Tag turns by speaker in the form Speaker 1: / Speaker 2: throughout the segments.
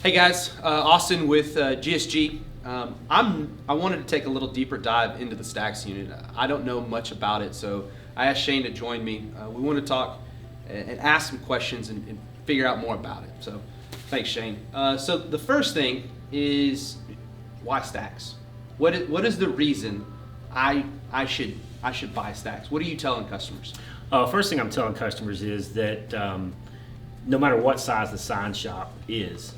Speaker 1: Hey guys, Austin with GSG. I wanted to take a little deeper dive into the STAX unit. I don't know much about it, so I asked Shane to join me. We want to talk and ask some questions and figure out more about it. So thanks, Shane. So the first thing is, why STAX? What is the reason I should buy STAX? What are you telling customers?
Speaker 2: First thing I'm telling customers is that no matter what size the sign shop is,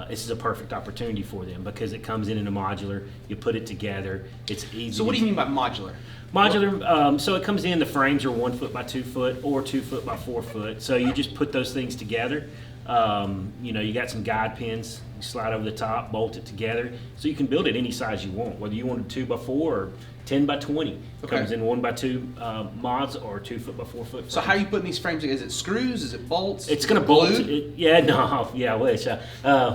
Speaker 2: this is a perfect opportunity for them because it comes in a modular. You put it together. It's easy.
Speaker 1: So what do you mean by modular?
Speaker 2: Modular, so it comes in, the frames are 1 foot by 2 foot or 2 foot by 4 foot. So you just put those things together. You got some guide pins, you slide over the top, bolt it together. So you can build it any size you want, whether you want a 2 by 4 or 10 by 20. It comes in 1 by 2 mods or 2 foot by 4 foot frames.
Speaker 1: So how are you putting these frames together? Is it screws? Is it bolts?
Speaker 2: It's going to bolt. I wish.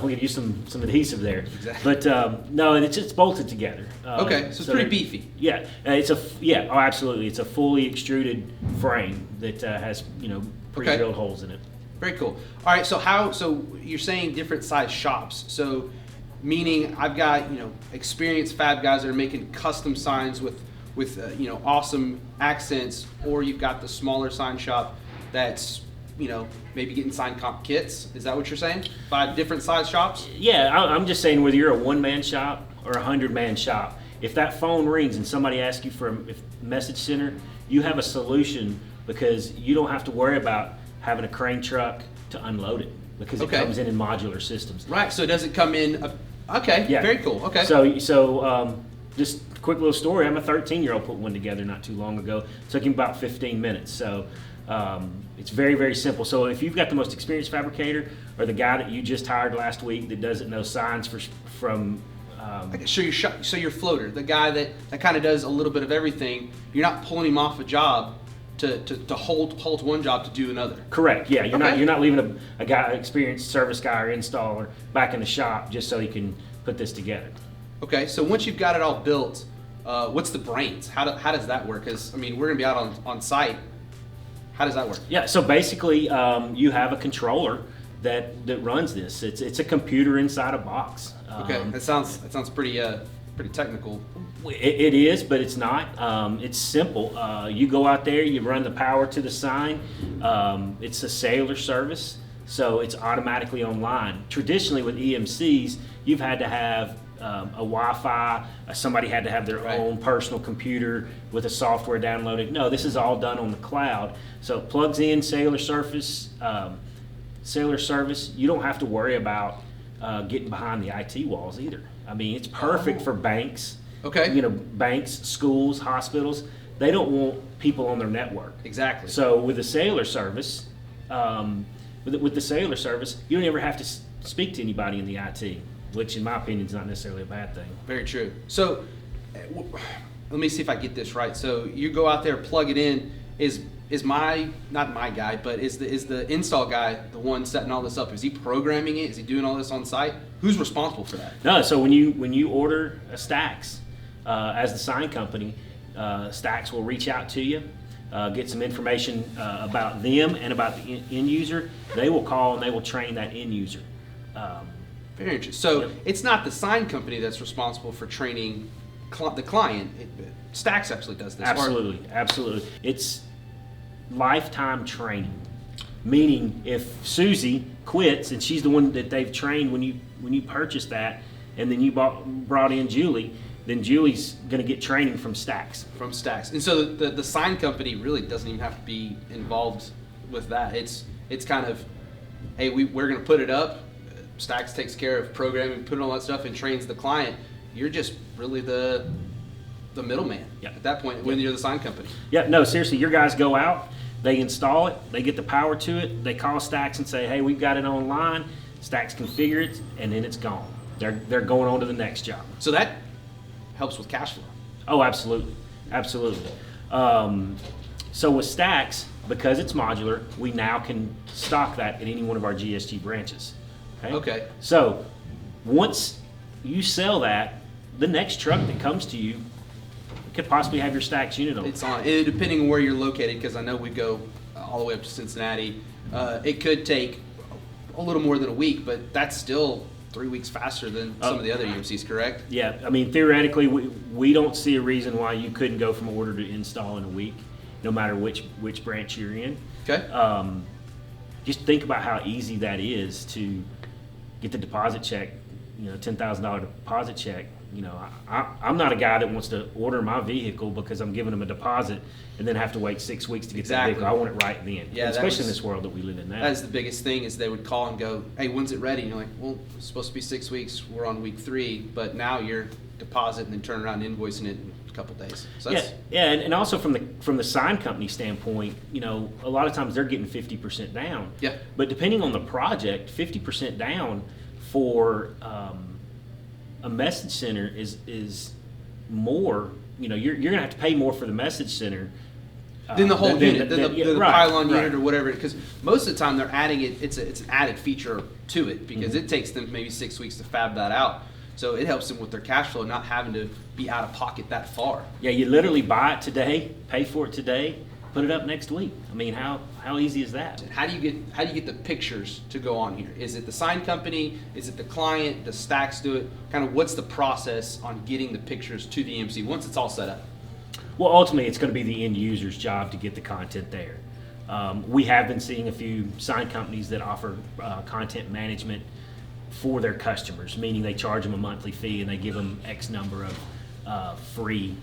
Speaker 2: We could use some adhesive there.
Speaker 1: Exactly.
Speaker 2: But no, it's bolted together.
Speaker 1: Okay, so it's pretty beefy.
Speaker 2: Yeah, absolutely. It's a fully extruded frame that has pre-drilled holes in it.
Speaker 1: Very cool. All right, so you're saying different size shops. So meaning I've got experienced fab guys that are making custom signs with awesome accents, or you've got the smaller sign shop that's maybe getting sign comp kits. Is that what you're saying? 5 different size shops?
Speaker 2: Yeah, I'm just saying whether you're a 1-man shop or a 100-man shop, if that phone rings and somebody asks you for a message center, you have a solution because you don't have to worry about having a crane truck to unload it because it comes in modular systems.
Speaker 1: Right. So does it come in? Okay. Yeah. Very cool. Okay.
Speaker 2: So just a quick little story. I'm a 13-year-old put one together not too long ago. It took him about 15 minutes. So it's very, very simple. So if you've got the most experienced fabricator or the guy that you just hired last week that doesn't know signs from
Speaker 1: so your floater, the guy that kind of does a little bit of everything, you're not pulling him off a job to hold one job to do another.
Speaker 2: Correct. Yeah, you're not leaving a guy, experienced service guy or installer back in the shop just so he can put this together.
Speaker 1: Okay, so once you've got it all built, what's the brains? How does that work? Because we're gonna be out on site. How does that work?
Speaker 2: Yeah, so basically you have a controller that runs this. It's a computer inside a box.
Speaker 1: Okay, that sounds pretty technical.
Speaker 2: It is, but it's not. It's simple. You go out there, you run the power to the sign. It's a cellular service, so it's automatically online. Traditionally with EMCs, you've had to have a Wi-Fi. Somebody had to have their own personal computer with a software downloaded. No, this is all done on the cloud. So it plugs in cellular service. You don't have to worry about getting behind the IT walls either. It's perfect for banks.
Speaker 1: Okay.
Speaker 2: Banks, schools, hospitals, they don't want people on their network.
Speaker 1: Exactly.
Speaker 2: So with the cellular service, with the cellular service, you don't ever have to speak to anybody in the IT, which in my opinion is not necessarily a bad thing.
Speaker 1: Very true. So let me see if I get this right. So you go out there, plug it in. Is not my guy, but is the install guy the one setting all this up? Is he programming it? Is he doing all this on site? Who's responsible for that?
Speaker 2: No. So when you order a STAX as the sign company, STAX will reach out to you, get some information about them and about the end user. They will call and they will train that end user.
Speaker 1: Very interesting. So it's not the sign company that's responsible for training the client. STAX actually does this.
Speaker 2: Absolutely. It's lifetime training, meaning if Susie quits and she's the one that they've trained when you purchased that, and then you brought in Julie, then Julie's going to get training from STAX.
Speaker 1: And so the sign company really doesn't even have to be involved with that. It's kind of, hey, we're going to put it up. STAX takes care of programming, putting all that stuff, and trains the client. You're just really the middleman at that point when you're the sign company.
Speaker 2: Yeah, no, seriously, your guys go out, they install it, they get the power to it, they call STAX and say, hey, we've got it online, STAX configure it, and then it's gone. They're going on to the next job.
Speaker 1: So that helps with cash flow.
Speaker 2: Oh, absolutely. So with STAX, because it's modular, we now can stock that at any one of our GSG branches.
Speaker 1: Okay.
Speaker 2: So once you sell that, the next truck that comes to you could possibly have your STAX unit on.
Speaker 1: It's on, depending on where you're located, because I know we go all the way up to Cincinnati. It could take a little more than a week, but that's still 3 weeks faster than some of the other EMCs, correct?
Speaker 2: Yeah, I mean, theoretically, we don't see a reason why you couldn't go from order to install in a week, no matter which branch you're in.
Speaker 1: Okay.
Speaker 2: Just think about how easy that is to get the deposit check, $10,000 deposit check. I'm not a guy that wants to order my vehicle because I'm giving them a deposit and then have to wait 6 weeks to get that vehicle. I want it right then.
Speaker 1: Yeah,
Speaker 2: especially in this world that we live in now.
Speaker 1: That's the biggest thing is they would call and go, hey, when's it ready? And you're like, well, it's supposed to be 6 weeks. We're on week 3, but now you're depositing and then turning around and invoicing it in a couple days. So
Speaker 2: and also from the sign company standpoint, a lot of times they're getting 50% down.
Speaker 1: Yeah.
Speaker 2: But depending on the project, 50% down for a message center is more. You're gonna have to pay more for the message center
Speaker 1: than the whole unit, than the pylon
Speaker 2: right.
Speaker 1: unit or whatever. Because most of the time they're adding it. It's an added feature to it because it takes them maybe 6 weeks to fab that out. So it helps them with their cash flow, not having to be out of pocket that far.
Speaker 2: Yeah, you literally buy it today, pay for it today, put it up next week. I mean, how easy is that?
Speaker 1: How do you get the pictures to go on here? Is it the sign company? Is it the client? Does STAX do it? Kind of what's the process on getting the pictures to the EMC once it's all set up?
Speaker 2: Well, ultimately, it's going to be the end user's job to get the content there. We have been seeing a few sign companies that offer content management for their customers, meaning they charge them a monthly fee and they give them X number of free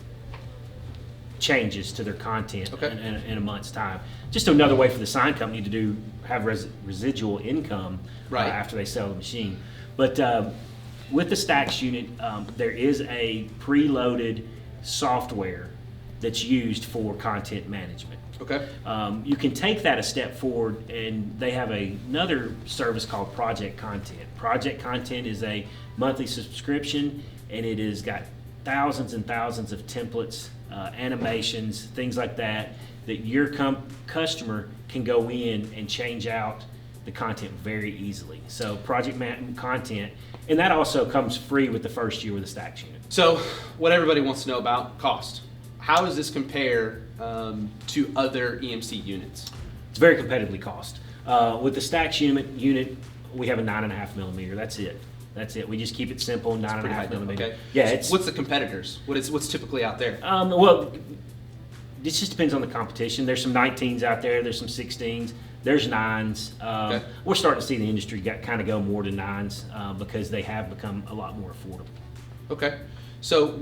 Speaker 2: changes to their content in a month's time. Just another way for the sign company to have residual income after they sell the machine. But with the STAX unit, there is a preloaded software that's used for content management.
Speaker 1: Okay.
Speaker 2: You can take that a step forward, and they have another service called Project Content. Project Content is a monthly subscription, and it has got thousands and thousands of templates, animations, things like that your customer can go in and change out the content very easily. So Project Content, and that also comes free with the first year with the STAX unit.
Speaker 1: So what everybody wants to know about cost. How does this compare to other EMC units?
Speaker 2: It's very competitively cost. With the STAX unit, we have a 9.5 millimeter. That's it. We just keep it simple, 9.5 millimeter.
Speaker 1: Okay.
Speaker 2: Yeah.
Speaker 1: So what's the competitors? What's typically out there?
Speaker 2: Well, this just depends on the competition. There's some 19s out there. There's some 16s. There's 9s. We're starting to see the industry kind of go more to 9s because they have become a lot more affordable. Okay.
Speaker 1: So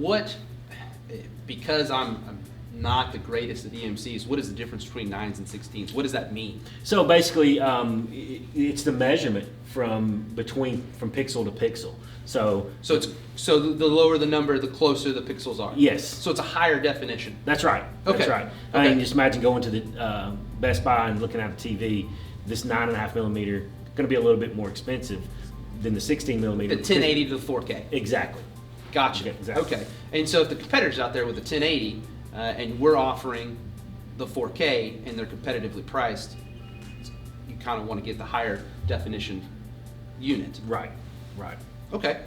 Speaker 1: because I'm not the greatest at EMCs, what is the difference between 9s and 16s? What does that mean?
Speaker 2: So basically, it's the measurement from pixel to pixel. So
Speaker 1: the lower the number, the closer the pixels are.
Speaker 2: Yes.
Speaker 1: So it's a higher definition.
Speaker 2: That's right.
Speaker 1: Okay.
Speaker 2: That's right. I mean, just imagine going to the Best Buy and looking at the TV. This 9.5 millimeter going to be a little bit more expensive than the 16 millimeter.
Speaker 1: The 1080 to the 4K.
Speaker 2: Exactly.
Speaker 1: Gotcha.
Speaker 2: Exactly.
Speaker 1: Okay. And so if the competitors out there with the 1080 and we're offering the 4K and they're competitively priced, you kind of want to get the higher definition unit.
Speaker 2: Right.
Speaker 1: Okay.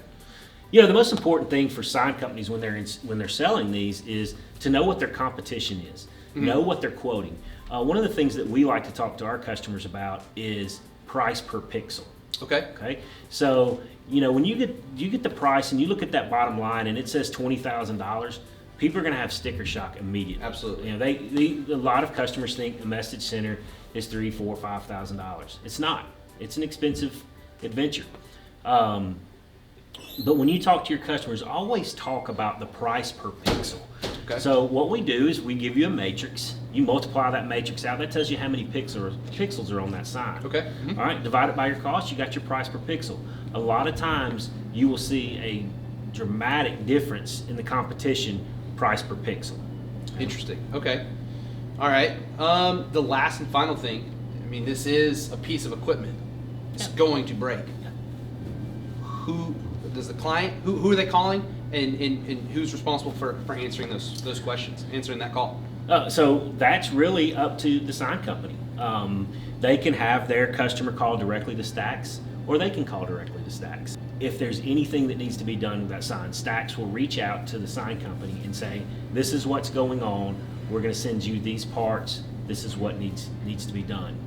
Speaker 2: The most important thing for sign companies when they're selling these is to know what their competition is, know what they're quoting. One of the things that we like to talk to our customers about is price per pixel. Okay. So when you get the price and you look at that bottom line and it says $20,000, people are going to have sticker shock immediately.
Speaker 1: Absolutely.
Speaker 2: A lot of customers think a message center is $3,000, $4,000, $5,000. It's not. It's an expensive adventure. But when you talk to your customers, always talk about the price per pixel.
Speaker 1: Okay.
Speaker 2: So what we do is we give you a matrix. You multiply that matrix out. That tells you how many pixels are on that sign.
Speaker 1: Okay.
Speaker 2: All right. Divide it by your cost. You got your price per pixel. A lot of times you will see a dramatic difference in the competition price per pixel.
Speaker 1: Interesting. Okay. All right. The last and final thing. I mean, this is a piece of equipment. It's going to break. Who does the client? Who are they calling? And who's responsible for answering those questions, answering that call?
Speaker 2: So that's really up to the sign company. They can have their customer call directly to STAX, or they can call directly to STAX. If there's anything that needs to be done with that sign, STAX will reach out to the sign company and say, this is what's going on. We're going to send you these parts. This is what needs to be done.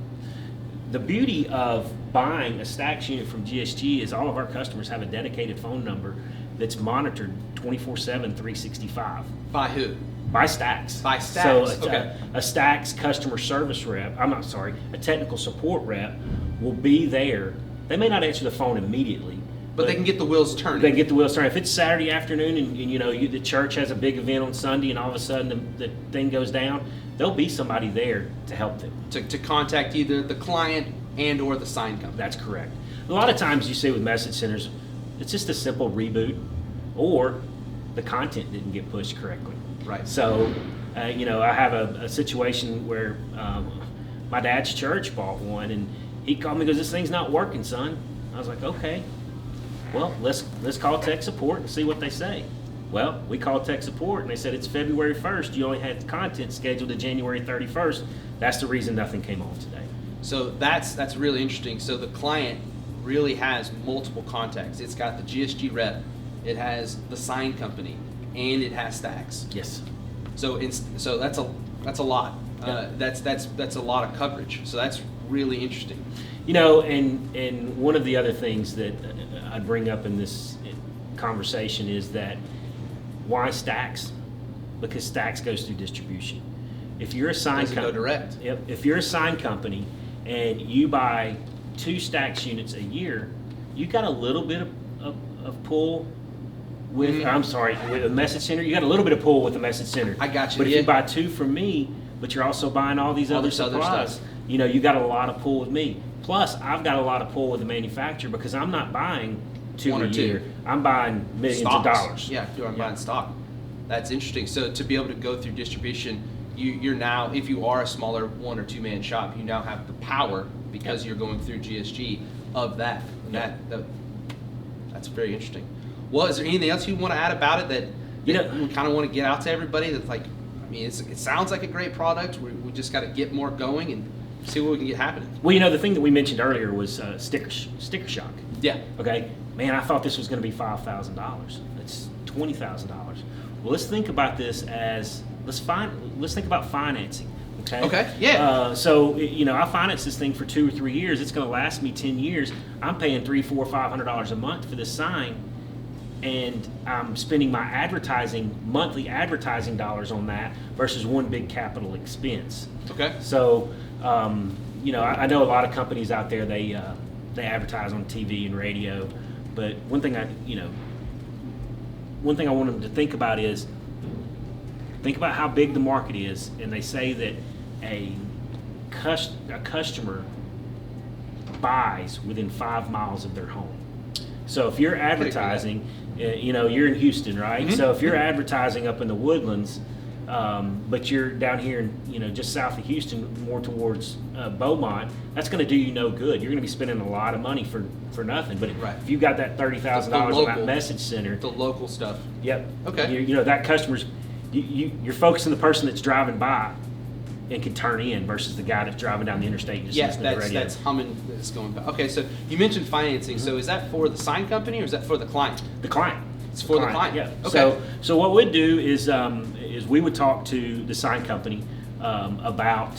Speaker 2: the beauty of buying a STAX unit from GSG is all of our customers have a dedicated phone number that's monitored 24/7, 365.
Speaker 1: By who?
Speaker 2: By STAX.
Speaker 1: By STAX.
Speaker 2: So
Speaker 1: Okay.
Speaker 2: a STAX customer service rep, a technical support rep will be there. They may not answer the phone immediately,
Speaker 1: But they can get the wheels turning.
Speaker 2: they get the wheels turning. If it's Saturday afternoon and the church has a big event on Sunday and all of a sudden the thing goes down, there'll be somebody there to help them.
Speaker 1: to contact either the client and or the sign company.
Speaker 2: That's correct. A lot of times you see with message centers, it's just a simple reboot or the content didn't get pushed correctly.
Speaker 1: Right.
Speaker 2: So, I have a situation where my dad's church bought one and he called me and goes, "This thing's not working, son." I was like, "Okay, well, let's call tech support and see what they say." Well, we called tech support and they said it's February 1st. You only had content scheduled to January 31st. That's the reason nothing came on today.
Speaker 1: So that's really interesting. So the client really has multiple contacts. It's got the GSG rep, it has the sign company, and it has STAX.
Speaker 2: Yes.
Speaker 1: So that's a lot.
Speaker 2: Yeah.
Speaker 1: That's a lot of coverage. So that's really interesting.
Speaker 2: And one of the other things that I'd bring up in this conversation is that why STAX? Because STAX goes through distribution. If you're a sign
Speaker 1: Doesn't go
Speaker 2: company,
Speaker 1: direct.
Speaker 2: if you're a sign company and you buy 2 STAX units a year, you got a little bit of pull with.
Speaker 1: Mhm.
Speaker 2: With a message center, you got a little bit of pull with the message center.
Speaker 1: I got you,
Speaker 2: But if
Speaker 1: yeah.
Speaker 2: you buy 2 from me, but you're also buying all these
Speaker 1: All
Speaker 2: other
Speaker 1: this other
Speaker 2: supplies,
Speaker 1: stuff.
Speaker 2: you got a lot of pull with me. Plus, I've got a lot of pull with the manufacturer because I'm not buying 2
Speaker 1: One or
Speaker 2: a
Speaker 1: two.
Speaker 2: year. I'm buying millions of
Speaker 1: Stocks.
Speaker 2: dollars.
Speaker 1: Yeah, I'm buying stock. That's interesting. So to be able to go through distribution, you're now, if you are a smaller 1 or 2 man shop, you now have the power because
Speaker 2: Yep.
Speaker 1: you're going through GSG of that. And
Speaker 2: Yep.
Speaker 1: that's very interesting. Well, is there anything else you want to add about it that we kind of want to get out to everybody? That's like, I mean, it sounds like a great product. We just got to get more going and see what we can get happening.
Speaker 2: Well, the thing that we mentioned earlier was sticker shock.
Speaker 1: Yeah.
Speaker 2: Okay, man, I thought this was going to be $5,000. It's $20,000. Well, let's think about this as let's think about financing. Okay.
Speaker 1: Okay. Yeah.
Speaker 2: So I finance this thing for 2 or 3 years. It's going to last me 10 years. I'm paying $300, $400, $500 a month for this sign, and I'm spending my monthly advertising dollars on that versus one big capital expense.
Speaker 1: Okay.
Speaker 2: So, I know a lot of companies out there, they advertise on TV and radio, but one thing I want them to think about is, think about how big the market is, and they say that a customer buys within 5 miles of their home. So if you're advertising, you're in Houston, right?
Speaker 1: Mm-hmm.
Speaker 2: So if you're advertising up in the Woodlands, but you're down here, just south of Houston, more towards Beaumont, that's going to do you no good. You're going to be spending a lot of money for nothing. But
Speaker 1: Right.
Speaker 2: if you've got that $30,000 on
Speaker 1: local-
Speaker 2: that message center,
Speaker 1: The local stuff.
Speaker 2: yep.
Speaker 1: Okay.
Speaker 2: That customer's, you're focusing the person that's driving by and can turn in versus the guy that's driving down the interstate and just
Speaker 1: Yeah,
Speaker 2: listening to the radio.
Speaker 1: that's humming. That's going back. Okay, so you mentioned financing. So is that for the sign company or is that for the client?
Speaker 2: The client.
Speaker 1: It's for the client.
Speaker 2: Yeah.
Speaker 1: Okay.
Speaker 2: So what we'd do is we would talk to the sign company about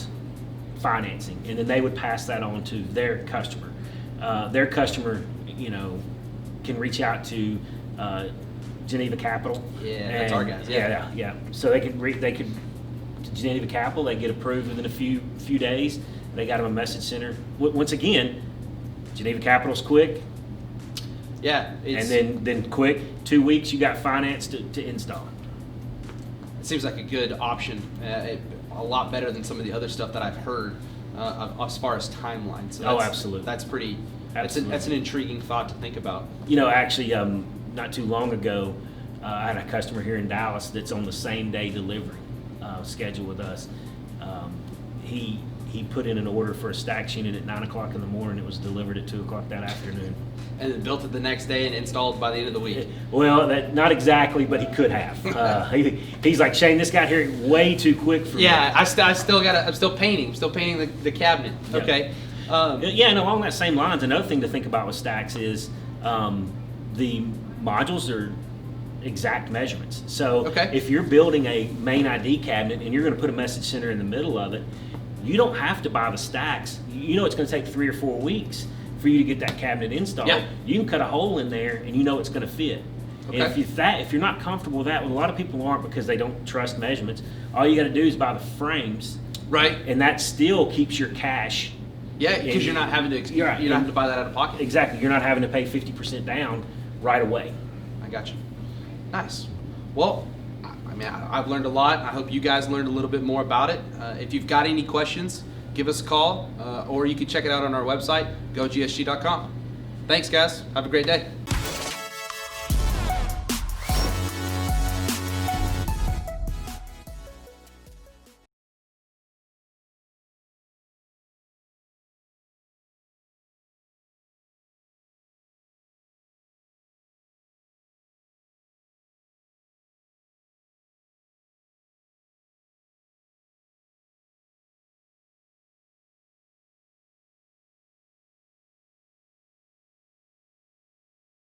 Speaker 2: financing, and then they would pass that on to their customer. Their customer, can reach out to Geneva Capital.
Speaker 1: Yeah, that's our guys. Yeah.
Speaker 2: Yeah. So they could Geneva Capital. They get approved within a few days. They got them a message center. Once again, Geneva Capital's quick.
Speaker 1: Yeah.
Speaker 2: And then quick, 2 weeks you got finance to install.
Speaker 1: It seems like a good option. A lot better than some of the other stuff that I've heard as far as timeline. So
Speaker 2: Oh, absolutely.
Speaker 1: That's pretty.
Speaker 2: Absolutely.
Speaker 1: That's an intriguing thought to think about.
Speaker 2: Actually, not too long ago, I had a customer here in Dallas that's on the same day delivery schedule with us. He put in an order for a STAX unit at 9 o'clock in the morning. It was delivered at 2 o'clock that afternoon.
Speaker 1: And then built it the next day and installed by the end of the week.
Speaker 2: Well, not exactly, but he could have. He's like, "Shane, this got here way too quick for me."
Speaker 1: Yeah, I'm still painting. Still painting the cabinet.
Speaker 2: Yeah.
Speaker 1: Okay.
Speaker 2: And along that same lines, another thing to think about with STAX is the modules are exact measurements. So
Speaker 1: Okay.
Speaker 2: if you're building a main ID cabinet and you're going to put a message center in the middle of it, you don't have to buy the STAX. You know it's going to take 3 or 4 weeks for you to get that cabinet installed.
Speaker 1: Yeah.
Speaker 2: You can cut a hole in there and you know it's going to fit.
Speaker 1: Okay.
Speaker 2: And if you're not comfortable with that, well, a lot of people aren't because they don't trust measurements. All you got to do is buy the frames,
Speaker 1: Right.
Speaker 2: and that still keeps your cash.
Speaker 1: Yeah, because you're not having to you're not having to buy that out of pocket.
Speaker 2: Exactly. You're not having to pay 50% down right away.
Speaker 1: I got you. Nice. Well, I mean, I've learned a lot. I hope you guys learned a little bit more about it. If you've got any questions, give us a call, or you can check it out on our website, gogsg.com. Thanks, guys. Have a great day.